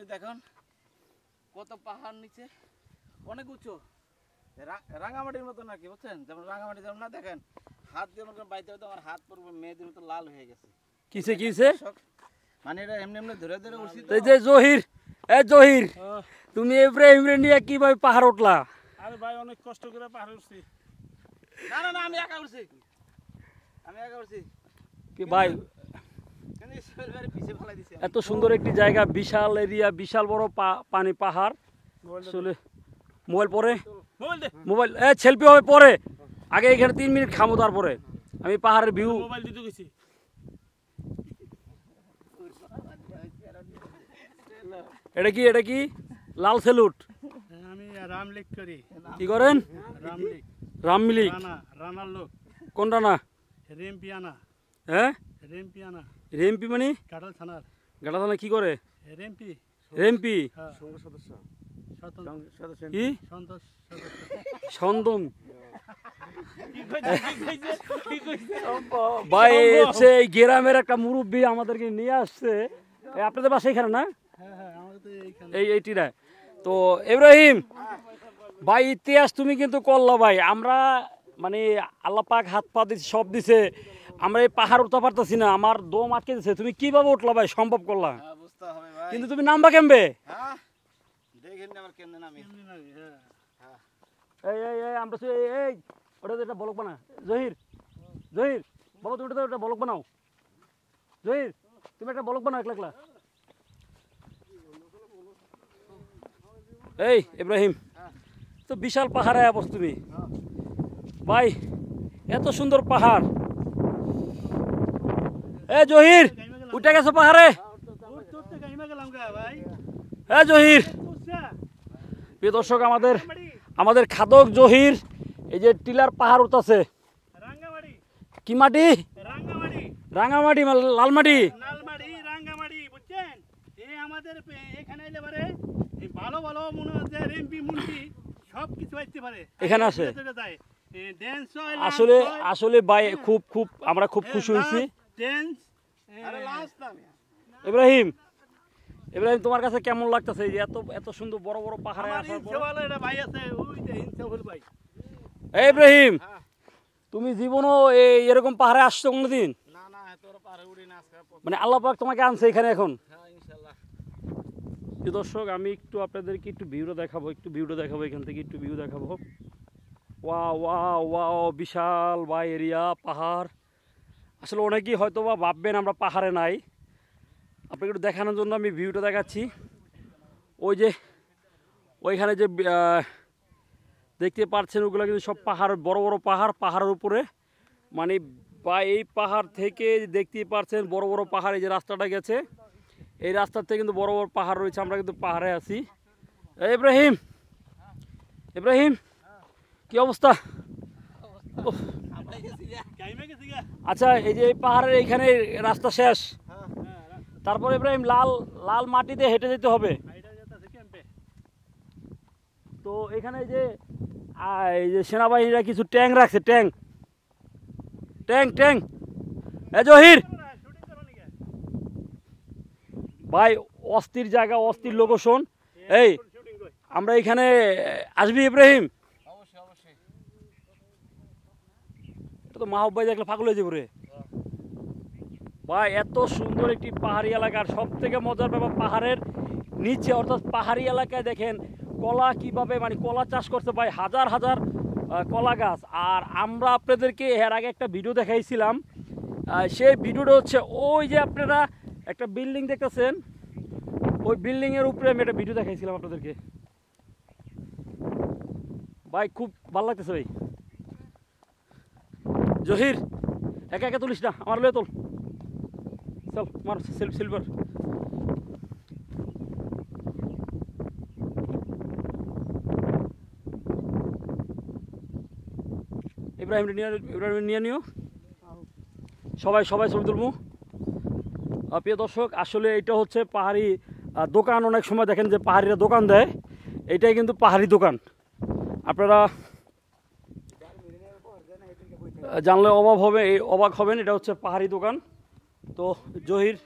Actually দেখুন কত পাহাড় নিচে অনেক উঁচু রাঙামাটির মতো নাকি বুঝছেন যেমন রাঙামাটি যেমন না দেখেন হাত দিয়ে মনে করেন বাইতে হয়তো আমার হাত পুরো মেয়েদের মতো লাল হয়ে গেছে কিসে কিসে মানে এটা এমনি এমনি ধরে ধরে উঠছি তো এই যে জহির জহির তুমি ইব্রাহিম রে নিয়ে কিভাবে পাহাড় উঠলা? আরে ভাই অনেক কষ্ট করে পাহাড় উঠছি। না না না আমি একা উঠছি কি ভাই কিন্তু ইসমাইল ভাই পিছে ফেলাই দিছে এত সুন্দর একটি জায়গা, বিশাল এরিয়া, বিশাল বড় পানি পাহাড়। আসলে মোবাইল পরে মোবাইল সেলফি হবে পরে, আগে এখানে 3 মিনিট খামো তারপরে আমি পাহাড়ের ভিউ। মোবাইল দিতে গেছি। এটা কি লাল সেলুট? আমি রামলিক করি। কি করেন? রামলিক রামলিক রানার লোক। কোন রানা? রেমপিয়ানা। হ্যাঁ রেমপিয়ানা রেমপি মানে কাটাল থানার। গাড়া থানা কি করে? রেমপি রেমপি সংঘ সদস্য। কি সন্তোষ সন্দম ভাই হচ্ছে এই গ্রামের একটা মুরব্বী আমাদেরকে নিয়ে আসছে। আপনাদের বাসা এখানে না? এইটিরা তো ইব্রাহিম ভাই ইতিহাস তুমি কিন্তু করলা ভাই। আমরা মানে আল্লাহ পাক হাত পা দিচ্ছে সব দিছে, আমরা এই পাহাড় উঠতে পারতেছি না, আমার দম আটকে দিচ্ছে। তুমি কিভাবে উঠলা ভাই, সম্ভব করলা? বুঝতে হবে ভাই কিন্তু তুমি নামবা কেমবে? হ্যাঁ দেখেন না আবার কেমনে নামি এই আমরা এই ওটা একটা ব্লক বানা। জহির বাবা তুমি একটা ব্লক বানাও। জহির তুমি একটা ব্লক বানাও একলা একলা। এই ইব্রাহিম তো বিশাল পাহাড়ে আবস তুমি ভাই, এত সুন্দর পাহাড়। জহির উঠে গেছো পাহাড়ে? জহির প্রিয় দর্শক, আমাদের খাদক জহির এই যে টিলার পাহাড় উঠতেছে। কি মাটি? রাঙামাটি লালমাটি রাঙ্গামাটি বুঝছেন? এই আমাদের এখানে এলে পারে ভালো ভালো মনে হচ্ছে এমপি মন্ত্রী সব কিছু আসতে পারে এখানে আছে। আসলে ভাই খুব আমরা খুব খুশি হয়েছি। ইব্রাহিম তোমার কাছে কেমন লাগতেছে এই এত এত সুন্দর বড় বড় পাহাড়ে আসার পর? ইব্রাহিম তুমি জীবনও এরকম পাহাড়ে আসছো কোনোদিন? না না তোর পাহাড়ে উড়ি না আজকে মানে আল্লাহ পাক তোমাকে আনছে এখানে এখন? হ্যাঁ ইনশাআল্লাহ। দর্শক আমি একটু আপনাদেরকে একটু ভিউটা দেখাবো, এখান থেকে একটু ভিউ দেখাবো। ওয়াও বিশাল ভাই এরিয়া, পাহাড়। আসলে অনেকেই হয়তো বা ভাববেন আমরা পাহাড়ে নাই, আপনাকে একটু দেখানোর জন্য আমি ভিউটা দেখাচ্ছি। ওই যে ওইখানে যে দেখতে পাচ্ছেন ওগুলো কিন্তু সব পাহাড়, বড় বড় পাহাড়ের উপরে মানে বা এই পাহাড় থেকে দেখতে পাচ্ছেন বড় বড় পাহাড়। এই যে রাস্তাটা গেছে এই রাস্তার থেকে কিন্তু বড় বড় পাহাড় রয়েছে, আমরা কিন্তু পাহাড়ে আছি। ইব্রাহিম কি অবস্থা? আচ্ছা এই যে পাহাড়ের এইখানে রাস্তা শেষ, তারপরে ইব্রাহিম লাল মাটিতে হেঁটে যেতে হবে। তো এখানে এই যে সেনাবাহিনীরা কিছু ট্যাঙ্ক রাখছে, ট্যাঙ্ক জহির ভাই অস্থির জায়গা, অস্থির লোকেশন। এই আমরা এখানে আসবি ইব্রাহিম? অবশ্যই এটা তো মাহবুব ভাই দেখলে পাগল হয়ে যাবে রে ভাই। এত সুন্দর একটি পাহাড়ি এলাকার সব থেকে মজার ব্যাপার পাহাড়ের নিচে অর্থাৎ পাহাড়ি এলাকায় দেখেন কলা কিভাবে মানে কলা চাষ করছে ভাই, হাজার হাজার কলা গাছ। আর আমরা আপনাদেরকে এর আগে একটা ভিডিও দেখাইছিলাম, সেই ভিডিওটা হচ্ছে ওই যে আপনারা একটা বিল্ডিং দেখতেছেন, ওই বিল্ডিংয়ের উপরে আমি একটা ভিডিও দেখাইছিলাম আপনাদেরকে ভাই। খুব ভালো লাগতেছে ভাই। জহির একা একা তুলিস না, আমার লয়ে তোল, চল মার সিলভার। ইব্রাহিম নিয়ে নিও, সবাই ছবি তুলবো। প্রিয় দর্শক আসলে এটা হচ্ছে পাহাড়ি দোকান। অনেক সময় দেখেন যে পাহাড়িরা দোকান দেয়, এটাই কিন্তু পাহাড়ি দোকান। আপনারা জানলে অবাক হবেন, এটা হচ্ছে পাহাড়ি দোকান। তো জহির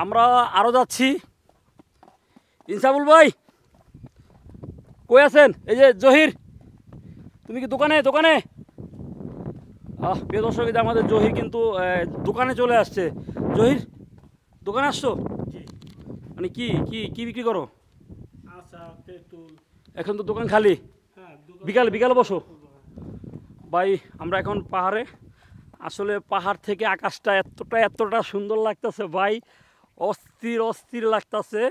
আমরা আরও যাচ্ছি। ইনসাফুল ভাই কই আছেন? এই যে জহির, তুমি কি দোকানে? প্রিয় দর্শক, এই যে আমাদের জহির কিন্তু দোকানে চলে আসছে। জহির, দোকানে আসছো? জি। মানে কি কি কি বিক্রি করো? আচ্ছা, তেঁতুল। এখন তো দোকান খালি, হ্যাঁ, বিকালে বসো। ভাই আমরা এখন পাহাড়ে, আসলে পাহাড় থেকে আকাশটা এতটা সুন্দর লাগতেছে ভাই, অস্থির লাগতেছে।